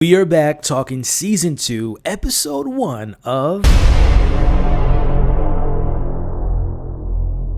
We are back talking Season 2, Episode 1 of...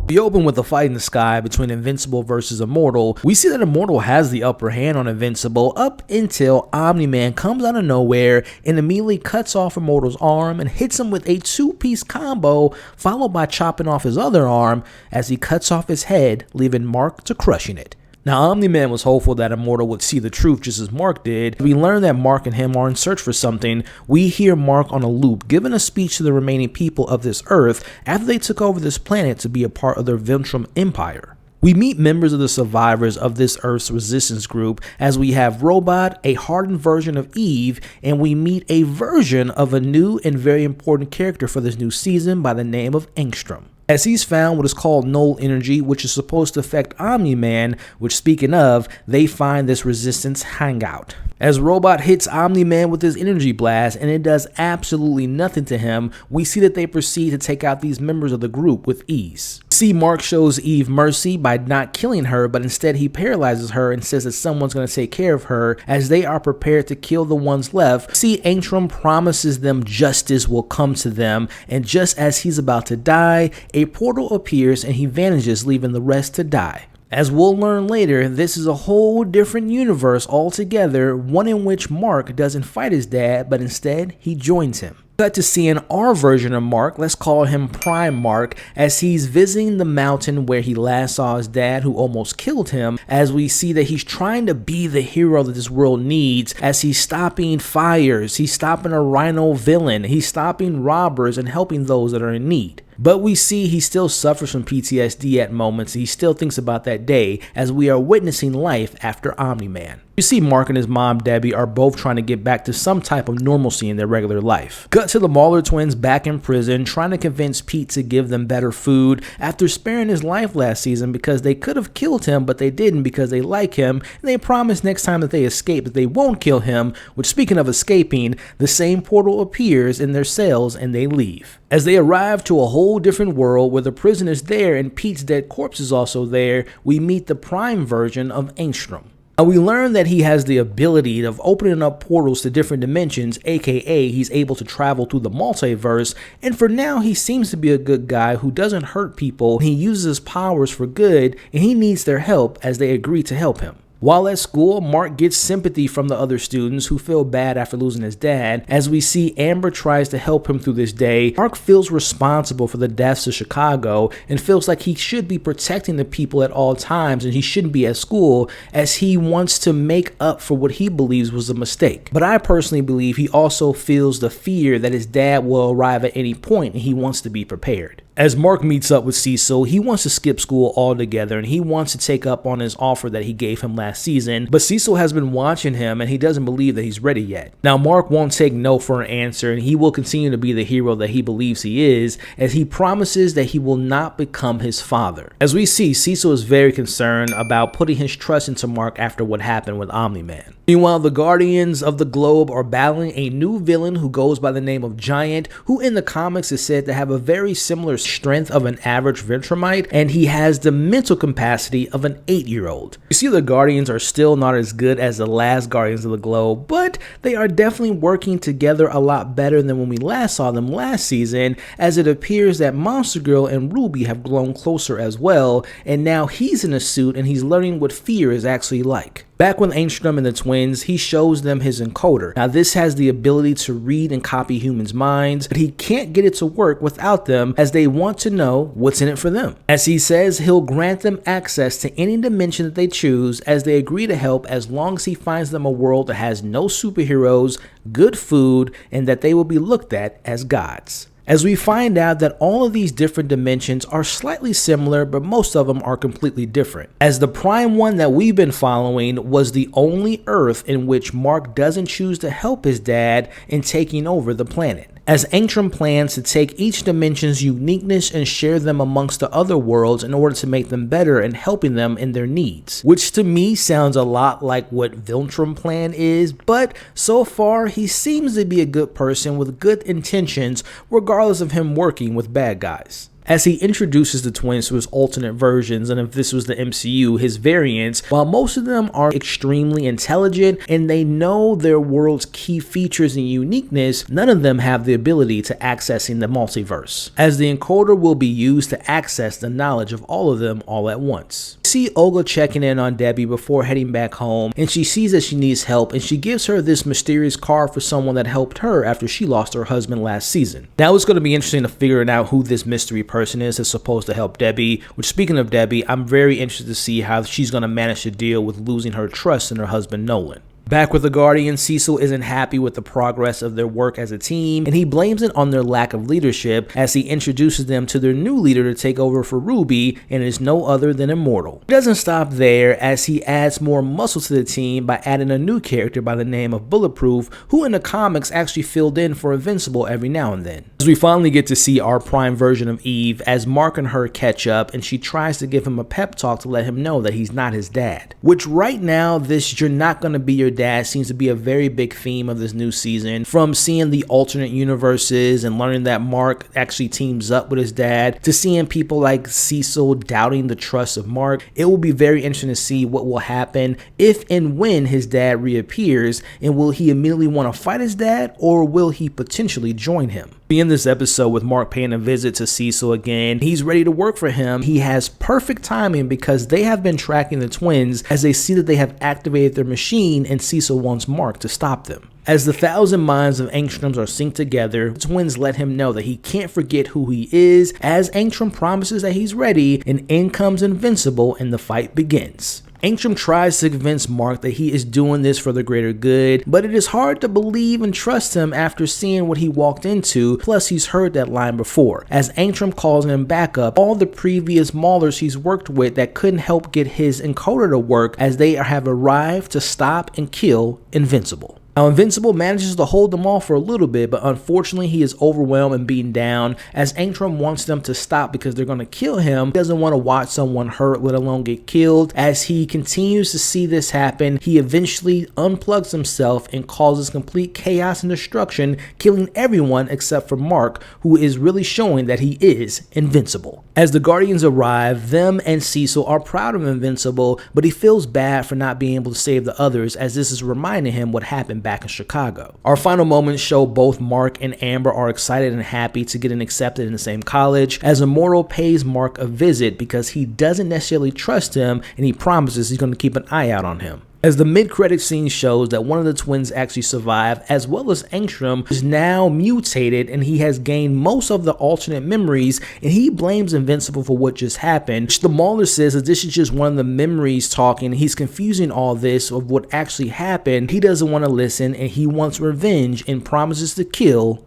We open with a fight in the sky between Invincible versus Immortal. We see that Immortal has the upper hand on Invincible up until Omni-Man comes out of nowhere and immediately cuts off Immortal's arm and hits him with a two-piece combo, followed by chopping off his other arm as he cuts off his head, leaving Mark to crushing it. Now, Omni-Man was hopeful that Immortal would see the truth just as Mark did. We learn that Mark and him are in search for something. We hear Mark on a loop giving a speech to the remaining people of this Earth after they took over this planet to be a part of their Ventrum Empire. We meet members of the survivors of this Earth's resistance group as we have Robot, a hardened version of Eve, and we meet a version of a new and very important character for this new season by the name of Angstrom, as he's found what is called null energy, which is supposed to affect Omni-Man, which, speaking of, they find this resistance hangout. As Robot hits Omni-Man with his energy blast and it does absolutely nothing to him, we see that they proceed to take out these members of the group with ease. See, Mark shows Eve mercy by not killing her, but instead he paralyzes her and says that someone's going to take care of her as they are prepared to kill the ones left. See, Angstrom promises them justice will come to them, and just as he's about to die, a portal appears and he vanishes, leaving the rest to die. As we'll learn later, this is a whole different universe altogether, one in which Mark doesn't fight his dad, but instead he joins him. Cut to seeing our version of Mark, let's call him Prime Mark, as he's visiting the mountain where he last saw his dad who almost killed him, as we see that he's trying to be the hero that this world needs, as he's stopping fires, he's stopping a rhino villain, he's stopping robbers and helping those that are in need. But we see he still suffers from PTSD at moments, and he still thinks about that day as we are witnessing life after Omni-Man. You see Mark and his mom Debbie are both trying to get back to some type of normalcy in their regular life. Cut to the Mauler twins back in prison trying to convince Pete to give them better food after sparing his life last season because they could have killed him, but they didn't because they like him, and they promise next time that they escape that they won't kill him, which, speaking of escaping, the same portal appears in their cells and they leave. As they arrive to a whole different world where the prison is there and Pete's dead corpse is also there, we meet the Prime version of Angstrom. Now, we learn that he has the ability of opening up portals to different dimensions, aka he's able to travel through the multiverse, and for now he seems to be a good guy who doesn't hurt people. He uses his powers for good and he needs their help as they agree to help him. While at school, Mark gets sympathy from the other students who feel bad after losing his dad. As we see Amber tries to help him through this day, Mark feels responsible for the deaths of Chicago and feels like he should be protecting the people at all times and he shouldn't be at school, as he wants to make up for what he believes was a mistake. But I personally believe he also feels the fear that his dad will arrive at any point and he wants to be prepared. As Mark meets up with Cecil, he wants to skip school altogether and he wants to take up on his offer that he gave him last season, but Cecil has been watching him and he doesn't believe that he's ready yet. Now, Mark won't take no for an answer and he will continue to be the hero that he believes he is, as he promises that he will not become his father. As we see, Cecil is very concerned about putting his trust into Mark after what happened with Omni-Man. Meanwhile, the Guardians of the Globe are battling a new villain who goes by the name of Giant, who in the comics is said to have a very similar strength of an average Ventrumite, and he has the mental capacity of an 8-year-old. You see, the Guardians are still not as good as the last Guardians of the Globe, but they are definitely working together a lot better than when we last saw them last season, as it appears that Monster Girl and Ruby have grown closer as well, and now he's in a suit and he's learning what fear is actually like. Back with Angstrom and the twins, he shows them his encoder. Now, this has the ability to read and copy humans' minds, but he can't get it to work without them, as they want to know what's in it for them. As he says, he'll grant them access to any dimension that they choose, as they agree to help as long as he finds them a world that has no superheroes, good food, and that they will be looked at as gods. As we find out that all of these different dimensions are slightly similar, but most of them are completely different. As the Prime one that we've been following was the only Earth in which Mark doesn't choose to help his dad in taking over the planet, as Angstrom plans to take each dimension's uniqueness and share them amongst the other worlds in order to make them better and helping them in their needs, which to me sounds a lot like what Viltrum plan is, but so far he seems to be a good person with good intentions regardless of him working with bad guys. as he introduces the twins to his alternate versions, and if this was the MCU, his variants. While most of them are extremely intelligent and they know their world's key features and uniqueness, none of them have the ability to accessing the multiverse, as the encoder will be used to access the knowledge of all of them all at once. We see Olga checking in on Debbie before heading back home, and she sees that she needs help, and she gives her this mysterious card for someone that helped her after she lost her husband last season. Now it's going to be interesting to figure out who this mystery person is that's supposed to help Debbie, which, speaking of Debbie, I'm very interested to see how she's going to manage to deal with losing her trust in her husband Nolan. Back with the Guardians, Cecil isn't happy with the progress of their work as a team, and he blames it on their lack of leadership as he introduces them to their new leader to take over for Ruby, and it is no other than Immortal. He doesn't stop there as he adds more muscle to the team by adding a new character by the name of Bulletproof, who in the comics actually filled in for Invincible every now and then. As we finally get to see our prime version of Eve as Mark and her catch up, and she tries to give him a pep talk to let him know that he's not his dad. Which right now, this "you're not gonna be your dad" seems to be a very big theme of this new season, from seeing the alternate universes and learning that Mark actually teams up with his dad, to seeing people like Cecil doubting the trust of Mark. It will be very interesting to see what will happen if and when his dad reappears, and will he immediately want to fight his dad, or will he potentially join him? In this episode, with Mark paying a visit to Cecil again, he's ready to work for him. He has perfect timing because they have been tracking the twins as they see that they have activated their machine, and Cecil wants Mark to stop them. As the 1,000 minds of Angstroms are synced together, the twins let him know that he can't forget who he is, as Angstrom promises that he's ready, and in comes Invincible and the fight begins. Angstrom tries to convince Mark that he is doing this for the greater good, but it is hard to believe and trust him after seeing what he walked into, plus he's heard that line before, as Angstrom calls him back up all the previous Maulers he's worked with that couldn't help get his encoder to work, as they have arrived to stop and kill Invincible. Now, Invincible manages to hold them off for a little bit, but unfortunately he is overwhelmed and beaten down, as Angstrom wants them to stop because they're going to kill him. He doesn't want to watch someone hurt, let alone get killed. As he continues to see this happen, he eventually unplugs himself and causes complete chaos and destruction, killing everyone except for Mark, who is really showing that he is invincible. As the Guardians arrive, them and Cecil are proud of Invincible, but he feels bad for not being able to save the others, as this is reminding him what happened back in Chicago. Our final moments show both Mark and Amber are excited and happy to get accepted in the same college, as Immortal pays Mark a visit because he doesn't necessarily trust him, and he promises he's going to keep an eye out on him. As the mid-credit scene shows that one of the twins actually survived, as well as Angstrom is now mutated and he has gained most of the alternate memories, and he blames Invincible for what just happened, which the Mauler says that this is just one of the memories talking. He's confusing all this of what actually happened. He doesn't want to listen, and he wants revenge and promises to kill.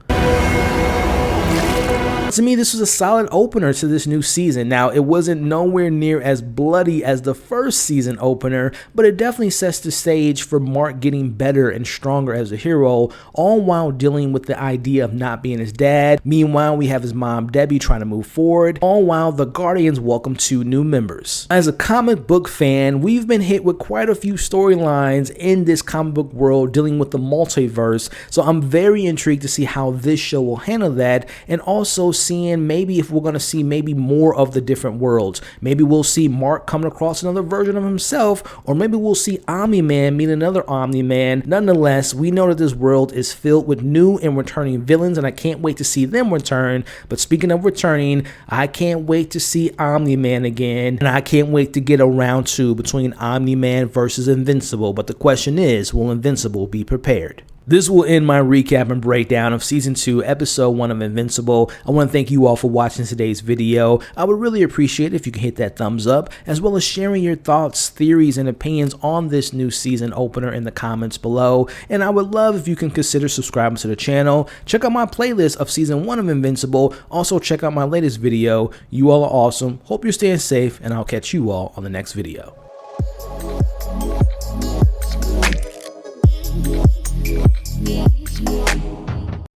To me, this was a solid opener to this new season. Now, it wasn't nowhere near as bloody as the first season opener, but it definitely sets the stage for Mark getting better and stronger as a hero, all while dealing with the idea of not being his dad. Meanwhile, we have his mom, Debbie, trying to move forward, all while the Guardians welcome 2 new members. As a comic book fan, we've been hit with quite a few storylines in this comic book world dealing with the multiverse, so I'm very intrigued to see how this show will handle that, and also seeing maybe if we're going to see maybe more of the different worlds. Maybe we'll see Mark coming across another version of himself, or maybe we'll see Omni-Man meet another Omni-Man. Nonetheless, we know that this world is filled with new and returning villains, and I can't wait to see them return. But speaking of returning, I can't wait to see Omni-Man again, and I can't wait to get a round 2 between Omni-Man versus Invincible. But the question is, will Invincible be prepared? This will end my recap and breakdown of Season 2, Episode 1 of Invincible. I want to thank you all for watching today's video. I would really appreciate it if you can hit that thumbs up, as well as sharing your thoughts, theories, and opinions on this new season opener in the comments below. And I would love if you can consider subscribing to the channel. Check out my playlist of Season 1 of Invincible. Also, check out my latest video. You all are awesome. Hope you're staying safe, and I'll catch you all on the next video.